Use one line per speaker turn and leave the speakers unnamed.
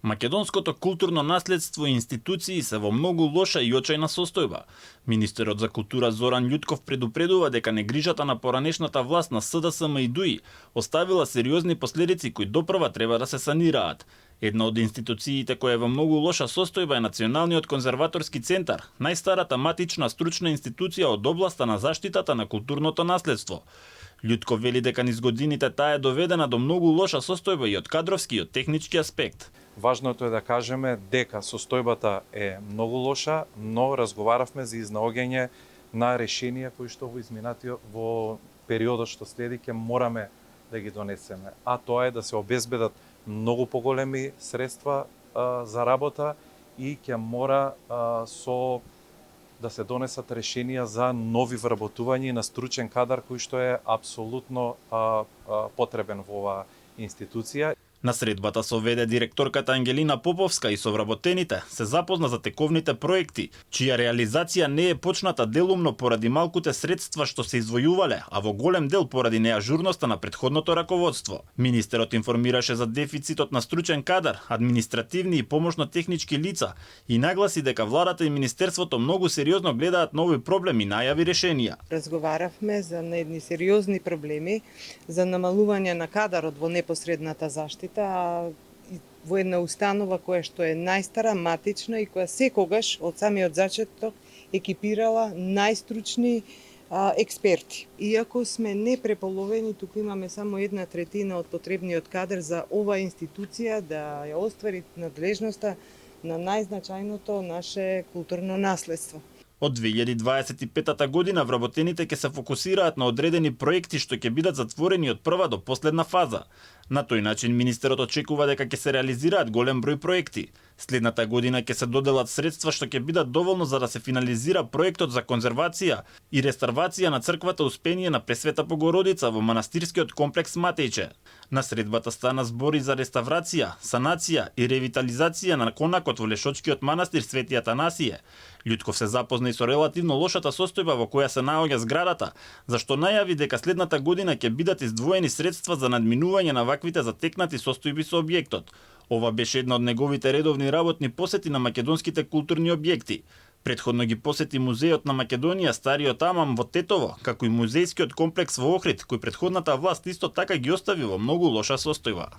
Македонското културно наследство и институции се во многу лоша и очајна состојба. Министерот за култура Зоран Љутков предупредува дека негрижата на поранешната власт на СДСМ и ДУИ оставила сериозни последици кои допрва треба да се санираат. Една од институциите која е во многу лоша состојба е Националниот конзерваторски центар, најстарата матична стручна институција од областа на заштитата на културното наследство. Љутков вели дека низ годините таа е доведена до многу лоша состојба и од кадровски и од технички аспект.
Важното е да кажеме дека состојбата е многу лоша, но разговаравме за изнаоѓање на решенија кои што во периодот што следи ќе мораме да ги донесеме. А тоа е да се обезбедат многу поголеми средства за работа и ќе мора да се донесат решенија за нови вработувања на стручен кадар кој што е апсолутно потребен во оваа институција.
На средбата со ВД директорката Ангелина Поповска и совработените се запозна за тековните проекти, чија реализација не е почната делумно поради малкуте средства што се извојувале, а во голем дел поради неажурноста на претходното раководство. Министерот информираше за дефицитот на стручен кадар, административни и помошно-технички лица и нагласи дека владата и министерството многу сериозно гледаат нови проблеми и најави решенија.
Разговаравме за едни сериозни проблеми за намалување на кадарот во непосредната заштита, во една установа која што е најстара, матична и која секогаш од самиот зачеток екипирала најстручни експерти. Иако сме непреполовени, туку имаме само 1/3 од потребниот кадар за оваа институција да ја оствари надлежноста на најзначајното наше културно наследство.
Од 2025 година вработените ќе се фокусираат на одредени проекти што ќе бидат затворени од прва до последна фаза. На тој начин министерот очекува дека ќе се реализираат голем број проекти. Следната година ќе се доделат средства што ќе бидат доволно за да се финализира проектот за конзервација и реставрација на црквата Успение на Пресвета Богородица во манастирскиот комплекс Матејче. На средбата стана збори за реставрација, санација и ревитализација на конакот во Лешочкиот манастир Свети Атанасије. Љутков се запозна и со релативно лошата состојба во која се наоѓа зградата, зашто најави дека следната година ќе бидат издвоени средства за надминување на ваквите затекнати состојби со објектот. Ова беше една од неговите редовни работни посети на македонските културни објекти. Претходно ги посети Музејот на Македонија Стариот Амам во Тетово, како и музејскиот комплекс во Охрид, кој претходната власт исто така ги остави во многу лоша состојба.